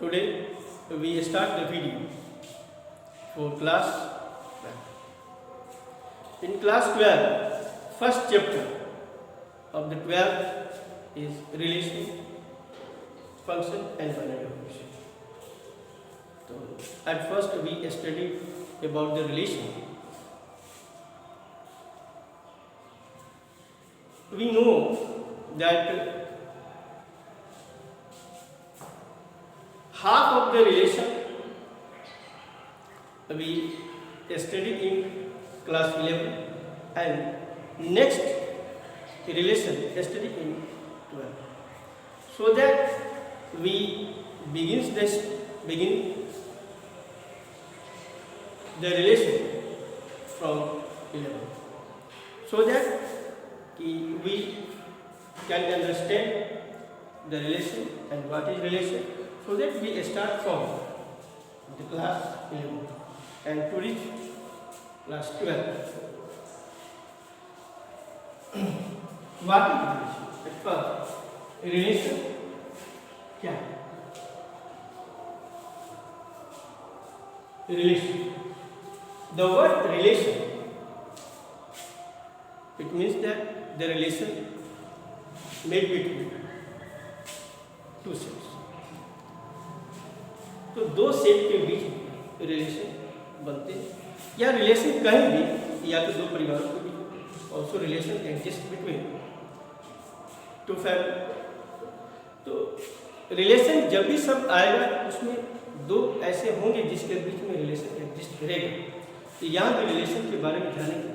Today we start the video for class 12. In class 12, first chapter of the 12th is relation, function and finite operation. So at first we studied about the relation. We know that half of the relation we studied in class 11 and next relation studied in 12. So that we begin the relation from 11, so that we can understand the relation and what is relation, so that we start from the class 11 and to reach class 12. What is relation? At first, relation क्या है? Relation. The word relation, it means that the relation made between two sets. तो दो set के बीच relation बनते हैं, या relation कहीं भी, या तो दो परिवारों के बीच, also relation exist between two family. तो रिलेशन जब भी सब आएगा उसमें दो ऐसे होंगे जिसके बीच में रिलेशन एग्जिस्ट करेगा. तो यहाँ पे रिलेशन के बारे में जानेंगे.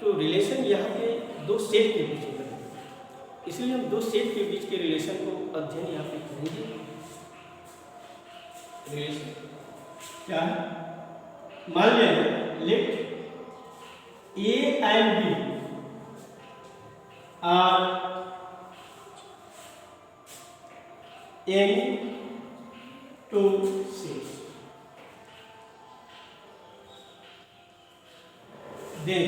तो रिलेशन यहाँ पे दो सेट के बीच में बनेगा, इसलिए हम दो सेट के बीच के रिलेशन को अध्ययन यहाँ पे करेंगे. रिलेशन क्या है? मान लें let A and B are any two sets. Then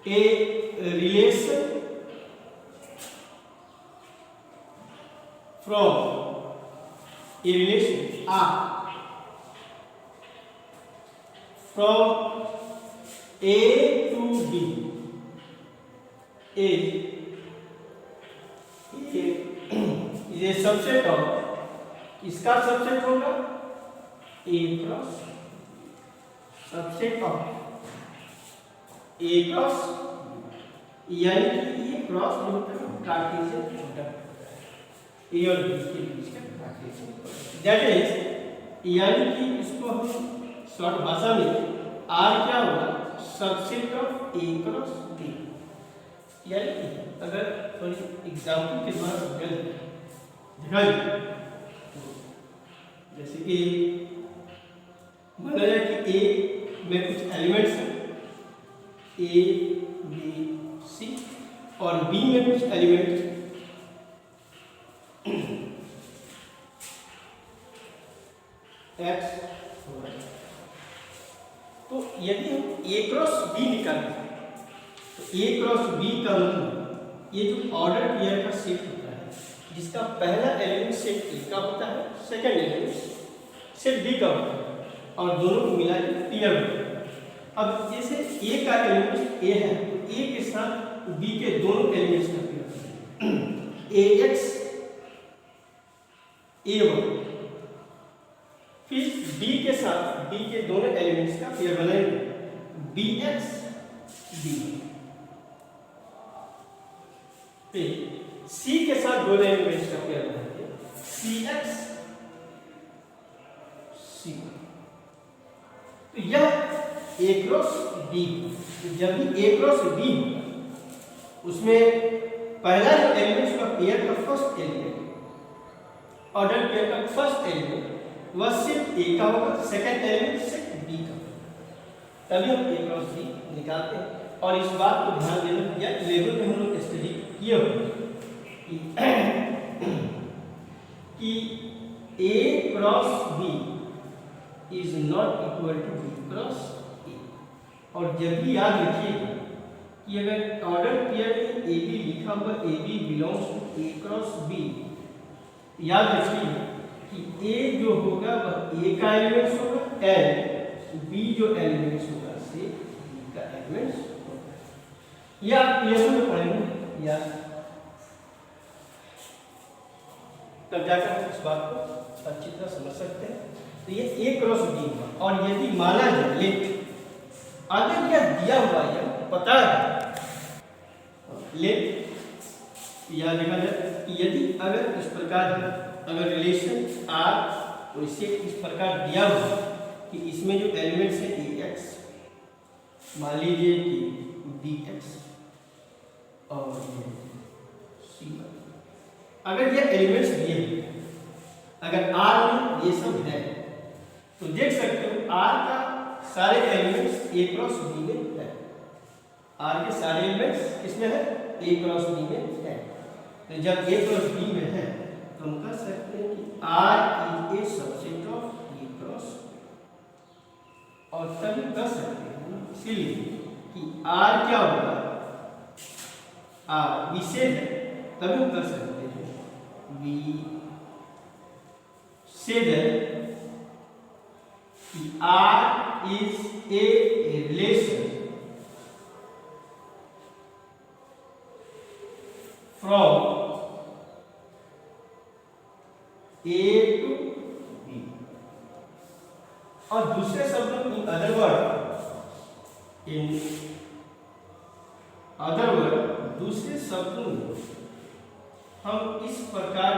a relation from a relation R from A to B is a subset of, इसका सबसेट होगा A cross, subset of A cross, यानी कि ये cross जो होता है Cartesian product ए और B के बीच का कार्टेशियन प्रोडक्ट. दैट इज, यानी कि इसको हम शॉर्ट भाषा में आर क्या होगा? Subset of A cross B. यानी कि अगर थोड़ी एग्जाम्पल के द्वारा दिखाइए, जैसे कि माना जाए कि ए में कुछ एलिमेंट्स हैं, ए बी सी, और बी में कुछ एलिमेंट्स एक्स वाई. तो यदि हम ए क्रॉस बी निकालें तो ए क्रॉस बी का मतलब ये जो ऑर्डर पेयर का सेट होता है, जिसका पहला एलिमेंट सेट ए का होता है, सेकंड एलिमेंट सेट बी का होता है, और दोनों को मिला के पेयर होता है. अब जैसे ए का एलिमेंट ए है तो ए के साथ बी के दोनों एलिमेंट्स का pair A X A Y, फिर बी के साथ बी के दोनों एलिमेंट्स का पेयर बनाएंगे बी एक्स बी. फिर C के साथ दोनों एलिमेंट्स का पेयर बनाएंगे सी एक्स सी. तो यह ए क्रॉस बी. जब भी ए क्रॉस बी उसमें पहला जो एलिमेंट्स का पेयर का फर्स्ट एलिमेंट, ऑर्डर पेयर का फर्स्ट एलिमेंट वह सिर्फ ए का होगा, सेकंड एलिमेंट सिर्फ बी का. तभी हम ए क्रॉस बी निकालते हैं. और इस बात को ध्यान देना, या लेवल पे हम लोग स्टडी किए होंगे कि A cross B is not equal to B cross A. और जब भी याद रखिएगा कि अगर ऑर्डर पेयर में ए बी लिखा हुआ, A B belongs to A cross B, याद रखिए कि ए जो होगा वह ए का एलिमेंट्स होगा एंड बी जो एलिमेंट्स होगा से बी का एलिमेंट्स होगा। ये आप इलेवन में पढ़ेंगे या तब जाकर हम इस बात को अच्छी तरह समझ सकते हैं। तो ये ए क्रॉस बी हुआ, और यदि माना जाए लेट आगे क्या दिया हुआ है पता है, लेट या देखा जाए यदि अगर इस प्रकार है, अगर रिलेशन आर और इसे इस प्रकार दिया हुआ कि इसमें जो एलिमेंट्स है ए एक्स, मान लीजिए कि बी एक्स और सी, अगर ये एलिमेंट्स दिए हैं, अगर आर में ये सब है तो देख सकते हो आर का सारे एलिमेंट्स ए क्रॉस बी में है, आर के सारे एलिमेंट्स किसमें है ए क्रॉस बी में है। तो जब ए क्रॉस बी में है तो हम कह सकते हैं कि R is a subset of A cross, और तभी कह सकते हैं इसीलिए कि आर क्या होगा, आर विशेष है, तभी हम कर सकते हैं वी से कि R is a relation from A to B, और दूसरे शब्दों इन अदर वर्ड दूसरे शब्दों में हम इस प्रकार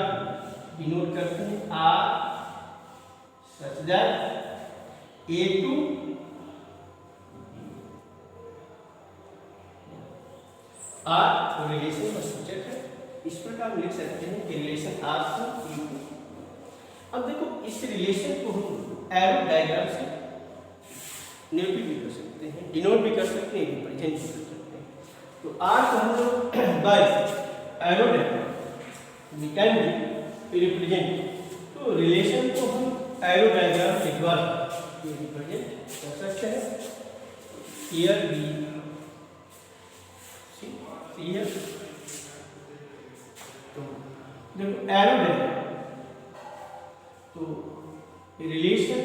डिनोट करते हैं R such that A to R relation का सब्जेक्ट है। इस प्रकार हम लिख सकते हैं कि relation R to A to. अब देखो इस रिलेशन को हम एरो डायग्राम से निरूपित भी कर सकते हैं, डिनोट भी कर सकते हैं, रिप्रेजेंट भी कर सकते हैं। तो आर को हम लोग by arrow diagram we can be represent, तो रिलेशन को हम एरो डायग्राम के द्वारा रिप्रेजेंट कर सकते हैं। हियर बी हियर, तो देखो एरो डायग्राम, तो relation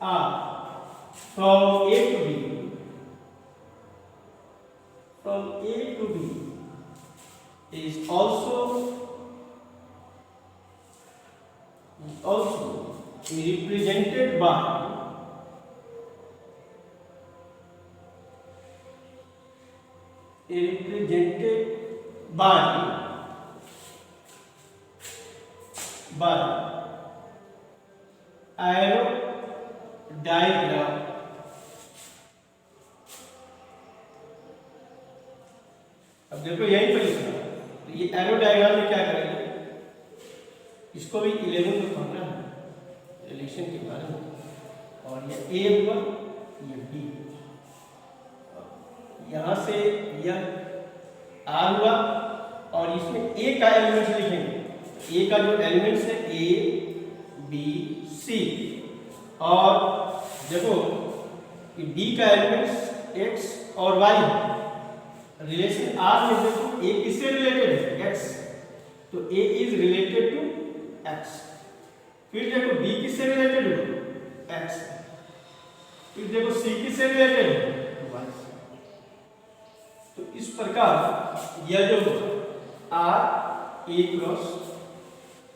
R from A to B, from A to B is also represented by arrow diagram. अब देखो यहीं पर लिखा, तो ये एरो डायग्राम में क्या करेंगे, इसको भी 11 में पढ़ना है रिलेशन के बारे में। और ये ए हुआ, ये बी, यहाँ से यह आर हुआ, और इसमें ए का एलिमेंट्स लिखेंगे। ए का जो एलिमेंट्स है ए बी सी, और देखो बी का एलिमेंट्स एक्स और वाई। रिलेशन आर में देखो ए किससे रिलेटेड है, एक्स, तो ए इज रिलेटेड टू एक्स। फिर देखो बी किससे रिलेटेड है, एक्स। फिर देखो सी किससे रिलेटेड है, वाई। तो इस प्रकार यह जो आर ए क्रॉस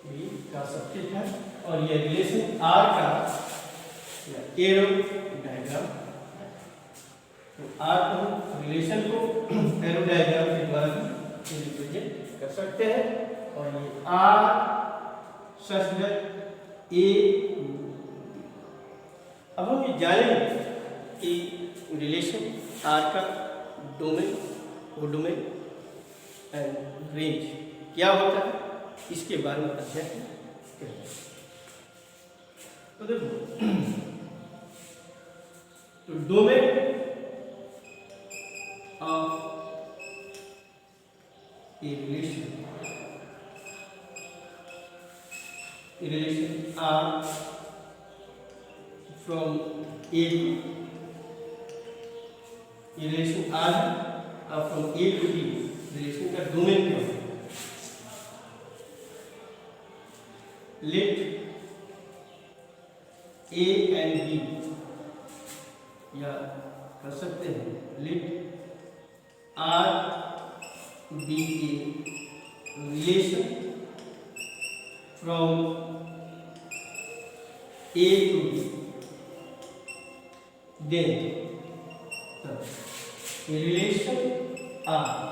बी का सब्जेक्ट है, और यह रिलेशन आर का एरो डायग्राम। तो आर को रिलेशन को एरो डायग्राम के द्वारा भी रिप्रेजेंट कर सकते हैं। और ये आर सच दैट ए, अब हम ये जानेंगे कि रिलेशन आर का डोमेन, कोडोमेन एंड रेंज क्या होता है, इसके बारे में अध्ययन करेंगे। तो देखो, तो domain of a relation R from A to relation R from A to B relation का डोमेन क्या होगा? लेट ए एंड बी, या कर सकते हैं let R be a relation from A to B, then relation R,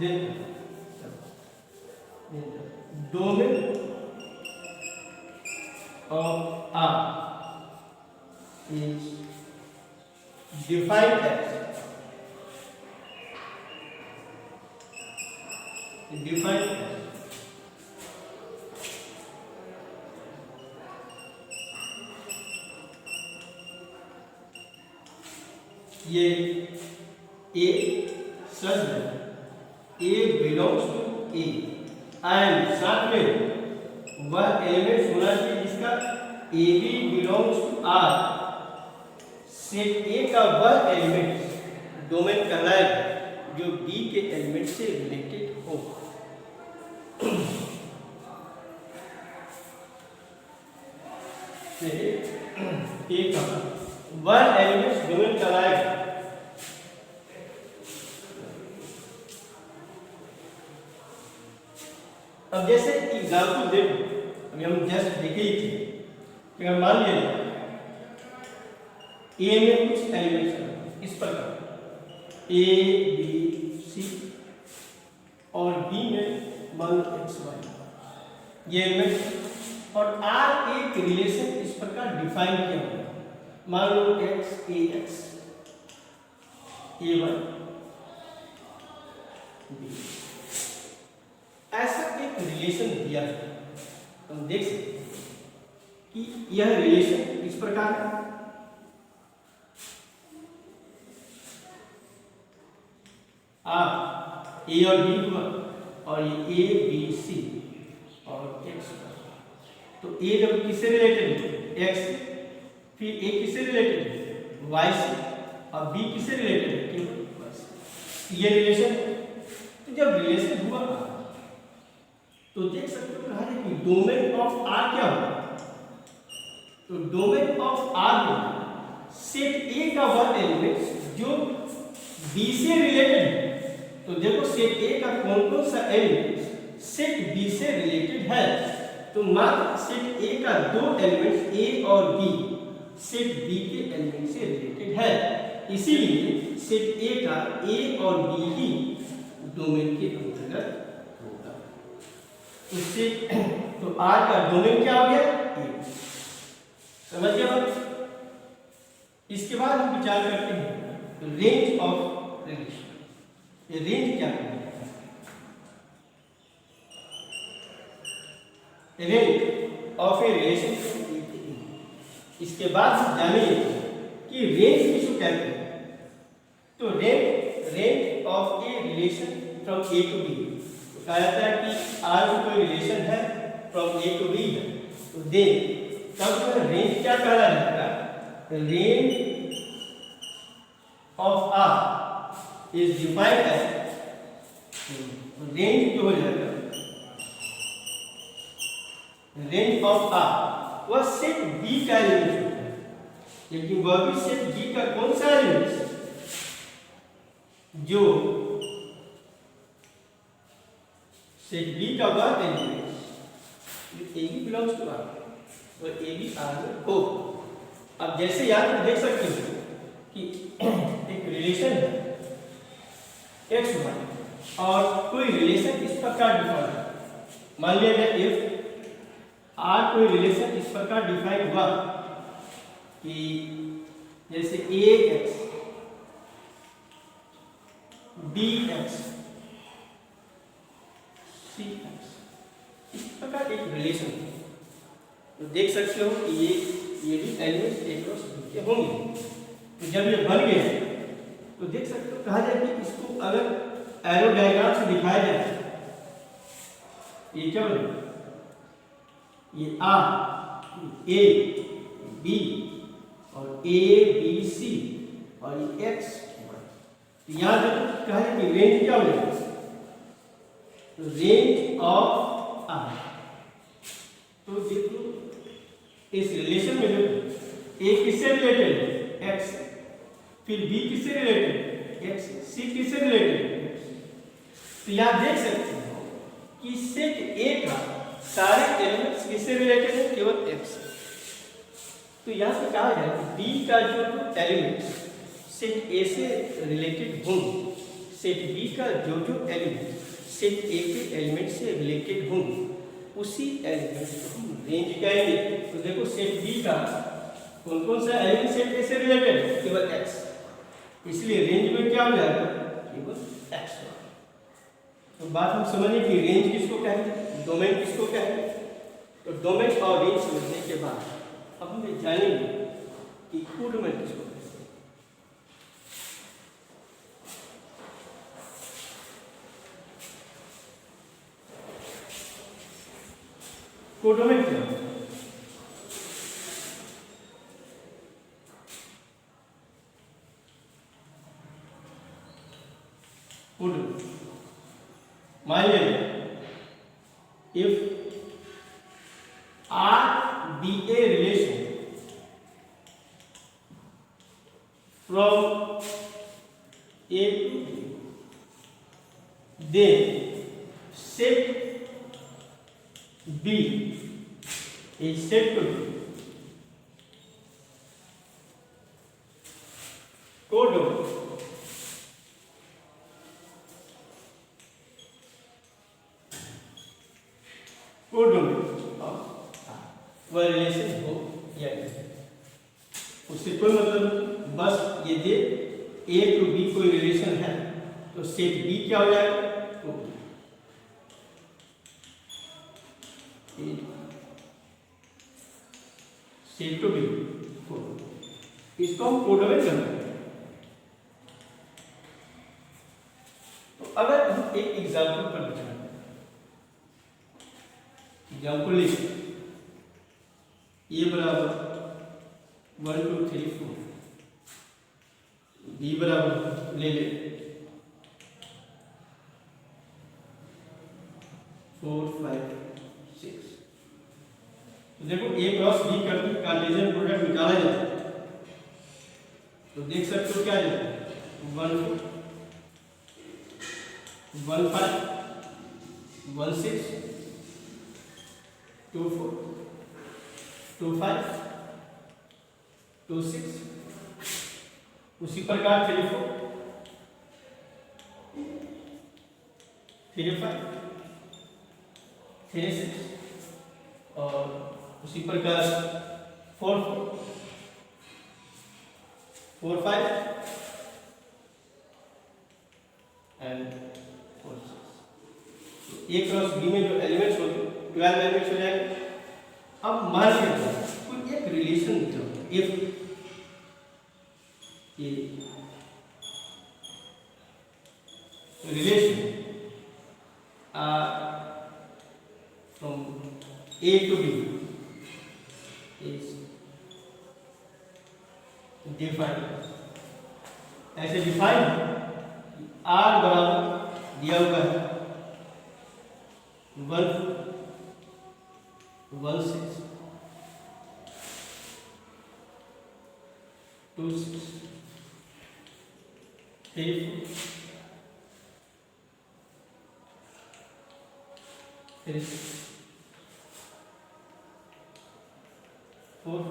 then domain of R is defined as ये A such that A belongs to A and साथ में वह element होना चाहिए जिसका A B belongs to R, set A का वह element domain कहलाएगा जो बी के एलिमेंट से रिलेटेड हो। ए का वह एलिमेंट डोमेन कहलाएगा। अब जैसे एग्जाम्पल देखो, अभी हम जस्ट देखे ही थे कि अगर मान लिया ए में कुछ एलिमेंट्स हैं इस प्रकार ए बी सी और बी में मान लो एक्स वाई ये एलिमेंट, और आर एक रिलेशन इस प्रकार डिफाइन किया हुआ है, मान लो एक्स ए वाई बी, ऐसा एक रिलेशन दिया है। हम देख सकते हैं कि यह रिलेशन इस प्रकार है, आप ए और बी हुआ और ये ए बी सी और एक्स, तो ए जब किससे रिलेटेड है एक्स, फिर ए किससे रिलेटेड है वाई से, और बी किससे रिलेटेड है क्यों वाई से, ये रिलेशन। तो जब रिलेशन हुआ तो देख सकते हो कहा है कि डोमेन ऑफ आर क्या होगा, तो डोमेन ऑफ आर में सेट ए का वह एलिमेंट जो बी से रिलेटेड है, तो देखो सेट ए का कौन कौन सा एलिमेंट सेट बी से रिलेटेड है, तो मात्र सेट ए का दो एलिमेंट ए और बी सेट बी के एलिमेंट से रिलेटेड है, इसीलिए सेट ए का ए और बी ही डोमेन के अंतर्गत होगा। उससे तो आर का डोमेन क्या हो गया ए, समझ गया बात। इसके बाद हम विचार करते हैं रेंज ऑफ रिलेशन। ये रेंज क्या है? Range of a relation. इसके बाद हम जानेंगे कि रेंज किसको कहते हैं। तो range of a relation from A to B, कहा जाता है कि आर में कोई रिलेशन है फ्रॉम ए टू बी है, तो देन तब रेंज क्या कहला जाएगा, range of R is defined as, range जो हो जाएगा रेंज ऑफ आर वह सेट बी का एलिमेंट होता है, लेकिन वह भी सेट बी का कौन सा एलिमेंट जो सेट बी का वह element A B belongs to R और ए बी आर में हो। अब जैसे यहाँ पर देख सकते हो कि एक रिलेशन है एक्स वाई और कोई रिलेशन इस प्रकार डिफाइन है, मान लिया जाए इफ आर कोई रिलेशन इस प्रकार डिफाइन हुआ कि जैसे ए एक्स बी एक्स सी एक्स, इस प्रकार एक रिलेशन है, तो देख सकते हो कि ये भी एलिमेंट्स ए क्रॉस बी के होंगे। तो जब ये बन गए तो देख सकते हो कहा जाए कि इसको अगर एरो डायग्राम से दिखाया जाए, ये क्या बनेगा, ये आर ए बी और ए बी सी और ये एक्स वाई, यहाँ देखो कहा है कि रेंज क्या हो जाएगा, रेंज ऑफ आर। तो देखो इस रिलेशन में देखो ए किससे रिलेटेड है, एक्स, फिर बी किससे रिलेटेड, एक्स, सी किससे रिलेटेड, एक्स। तो यहाँ देख सकते हो कि सेट ए का सारे एलिमेंट्स किससे रिलेटेड है, केवल एक्स। तो यहाँ से कहा जाए कि बी का जो एलिमेंट्स सेट ए से रिलेटेड होंगे, सेट बी का जो एलिमेंट सेट ए के एलिमेंट से रिलेटेड होंगे, उसी एलिमेंट को हम रेंज कहेंगे। तो देखो सेट बी का कौन कौन सा एलिमेंट सेट ए से रिलेटेड है, केवल एक्स, इसलिए रेंज में क्या हो जाएगा, केवल एक्स। तो बात हम समझिए कि रेंज किसको कहेंगे, डोमेन किसको कहेंगे। तो डोमेन और रेंज समझने के बाद अब हम जानेंगे कि कोडोमेन किसको कहते हैं। कोडोमेन क्या है, कोडोमेन मान लीजिए if R be a relation from A to B, then set B is said to be codomain. Codomain वह रिलेशन हो या नहीं, उससे कोई मतलब नहीं, बस ये दे ए टू बी कोई रिलेशन है तो सेट बी क्या हो जाएगा, सेट टू बी, इसको हम कोडोमेन कहते हैं। तो अगर हम एक एग्जाम्पल पर विचार करें, एग्जाम्पल लिख ए बराबर 1 2 3 4, बी बराबर ले ले 4 5 6। तो देखो ए क्रॉस बी करके कार्टेशियन प्रोडक्ट निकाला जाता है, तो देख सकते हो क्या जाता है 1 1 5 1 6 2 4 2 5 2 6, उसी प्रकार 3 4 3 5 3 6, और उसी प्रकार 4 4 5 एंड 4 6। ए क्रॉस बी में जो एलिमेंट्स होते 12 एलिमेंट्स हो जाएंगे। अब मान लिया कोई एक रिलेशन निकला, इफ ये relation from A to B is defined, ऐसे डिफाइन आर बराबर दिया हुआ है 1 1 6 2 6 3 3 4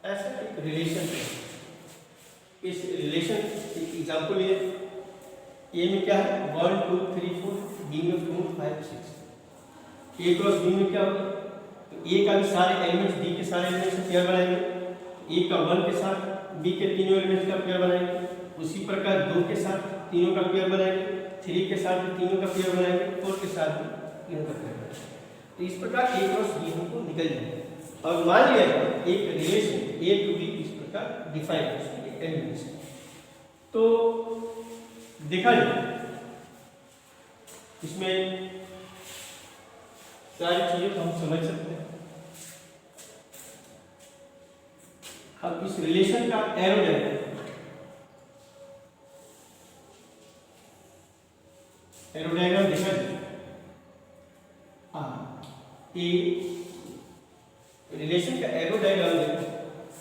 ऐसा एक रिलेशन है। इस रिलेशन एग्जाम्पल ये ए में क्या है 1 2 3 4, बी में 4 5 6, ए क्रॉस बी में क्या होगा, तो ए का भी सारे एलिमेंट्स बी के सारे एलिमेंट्स से पेयर बनाएंगे, ए का 1 के साथ बी के तीनों एलिमेंट्स का पेयर बनाएंगे, उसी प्रकार 2 के साथ तीनों का पेयर बनाएंगे, 3 के साथ भी तीनों का पेयर बनाएंगे, 4 के साथ भी तीनों का पेयर बनाएंगे। तो इस प्रकार ए क्रॉस बी हमको निकल जाएगा। और मान लिया एक रिलेशन ए टू बी इस प्रकार डिफाइन है एलिमेंट्स। तो देखा जाए इसमें सारी चीजें तो हम समझ सकते हैं। अब इस रिलेशन का एरो डायग्राम देखा जाए। ये रिलेशन का एरो डायग्राम देखो,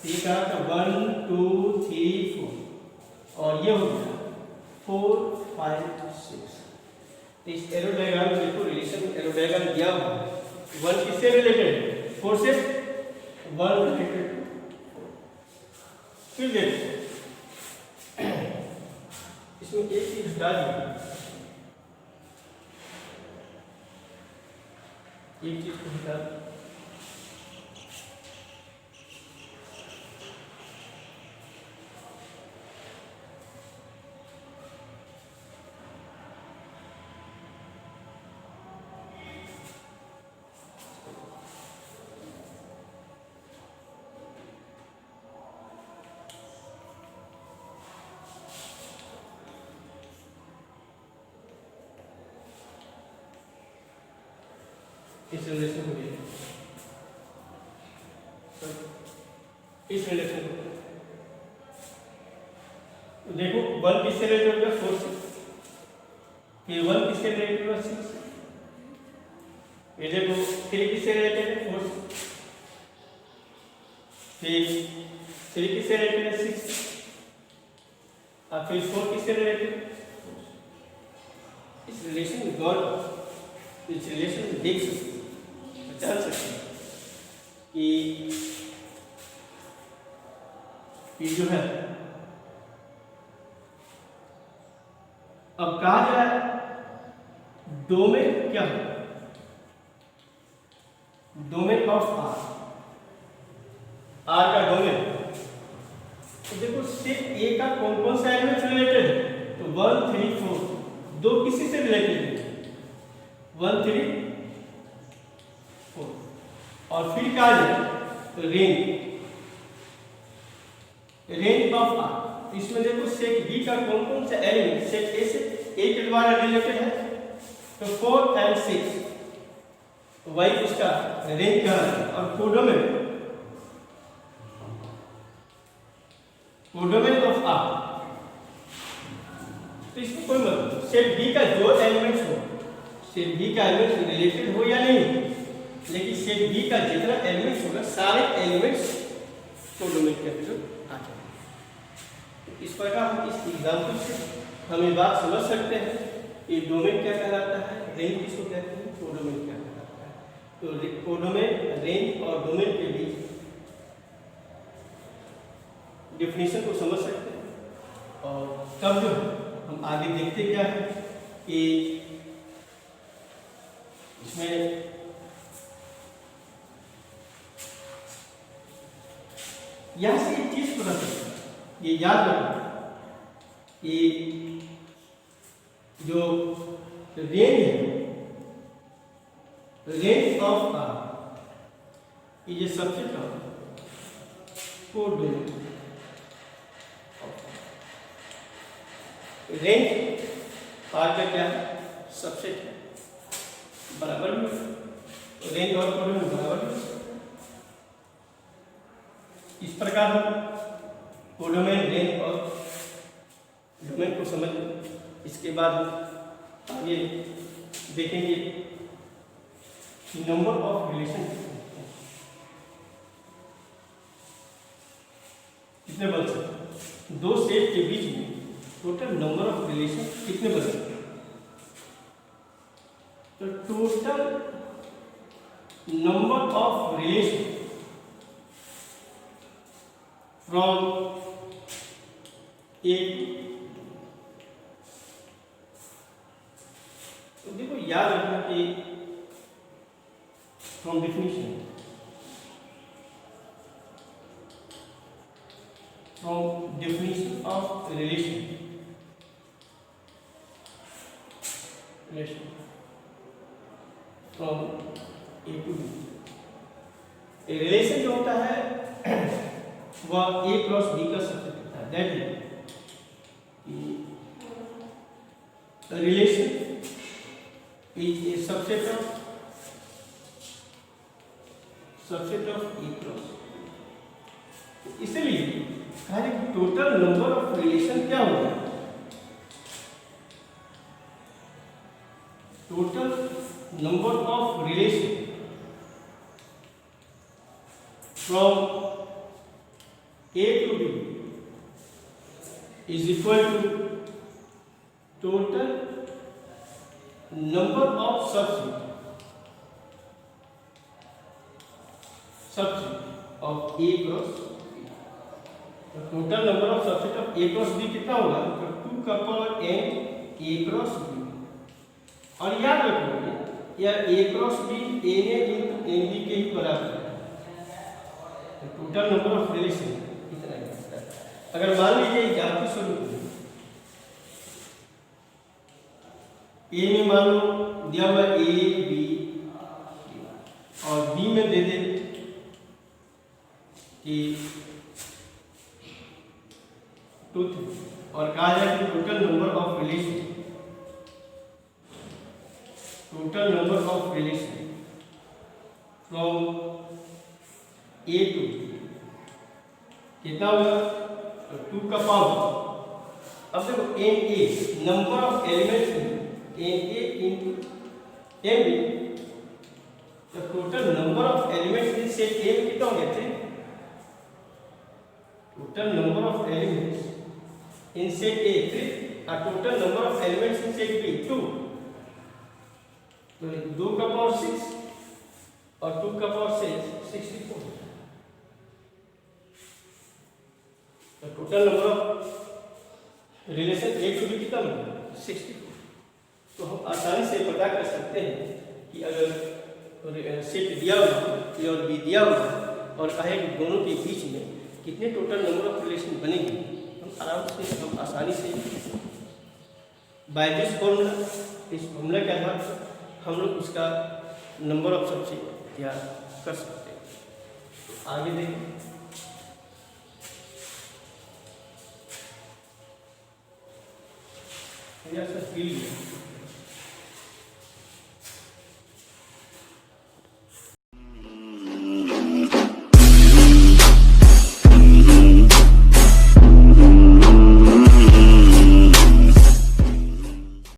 ये कहा था 1 2 3 4 और ये हो गया 4 5 6। इस एरो डायग्राम में देखो, रिलेशन एरो डायग्राम दिया हुआ है। 1 किससे रिलेटेड है? 4 से 1 रिलेटेड। फिर देखो इसमें एक चीज हटा दी, एक चीज को हटा दी। इस रिलेशन को इस रिलेशन को देखो, 1 किससे रिलेटेड होगा? 4 से। फिर 1 किससे रिलेटेड होगा? 6 से। ये देखो 3 किससे रिलेटेड है? 4 से। फिर 3 किससे रिलेटेड है? 6 से। और फिर 4 किससे रिलेटेड है? इस रिलेशन में गौर, इस रिलेशन में देख सकते, जान सकते हैं कि ये जो है, अब कहा जाए डोमेन क्या है? डोमेन ऑफ आर का डोमेन। तो देखो सेट ए का कौन कौन सा एलिमेंट रिलेटेड है? तो 1 3 4 दो किसी से रिलेटेड है? 1 3 4। और फिर कहा जाए रेंज ऑफ आर। इसमें देखो सेट बी का कौन कौन सा एलिमेंट सेट ए से ए के द्वारा रिलेटेड है? तो 4 and 6 वाई उसका रेंज का है। और कोडोमेन ऑफ आर, तो इसमें कोई मतलब सेट बी का जो एलिमेंट्स हो, सेट बी का एलिमेंट्स रिलेटेड हो या नहीं, लेकिन सेट बी का जितना एलिमेंट्स होगा सारे एलिमेंट्स कोडोमेन के अंदर आ जाएंगे। इस प्रकार हम इस एग्जाम्पल से हम ये बात समझ सकते हैं कि डोमेन क्या कहलाता है, रेंज किसको कहते हैं, कोडोमेन क्या कहलाता है। तो कोडोमेन, रेंज और डोमेन के बीच डेफिनेशन को समझ सकते हैं। और तब जो हम आगे देखते क्या है कि इसमें यहां से एक चीज पता चलता है, ये याद रखना कि जो रेंज है, range of R is a subset of codomain. Range R का क्या है? सबसेट है, बराबर में रेंज और कोडोमेन बराबर में। इस प्रकार हम कोडोमेन, रेंज और डोमेन को समझ। इसके बाद हम आगे देखेंगे नंबर ऑफ रिलेशन कितने बन सकते, दो सेट के बीच में टोटल नंबर ऑफ रिलेशन कितने बन सकते हैं? तो total number of relation from A, तो देखो याद रखना कि from definition, from definition of relation from A to B. Relation जो होता है वह ए क्रॉस बी का सबसेट होता है। That is relation is a subset of A cross. इसलिए कहा जाए कि टोटल नंबर ऑफ रिलेशन क्या होगा, total number of relation from A to B is equal to total number of subset of A cross B। तो total number of subset of A cross B कितना होगा, तो 2 का power n A cross B। और याद रखोगे यह A cross B Na into Nb के ही बराबर है। तो टोटल नंबर ऑफ रिलेशन कितना है। अगर मान लीजिए एग्जाम्पल स्वरूप ए में मान लो दिया हुआ ए बी और बी में दे दे कि 2 और कहा जाए कि total number of relation from A to कितना होगा, 2 का पावर। अब देखो n A number of elements n A into n B, तो total number of elements in set A में कितना हो गया थे, total number of elements in set A 3 और total number of elements in set B 2, तो 2 का power 6 और 2 का पावर 6 64। तो total number of relation A to B कितना मिला 64। तो हम आसानी से पता कर सकते हैं कि अगर सेट दिया हुआ ए और बी दिया हुआ और कहे कि दोनों के बीच में कितने टोटल नंबर ऑफ रिलेशन बनेंगे, हम आराम से हम आसानी से बाय दिस फॉर्मूला, इस फॉर्मूला के आधार पर हम लोग उसका नंबर ऑफ सबसे तैयार कर सकते हैं। तो आगे देखें, फील्ड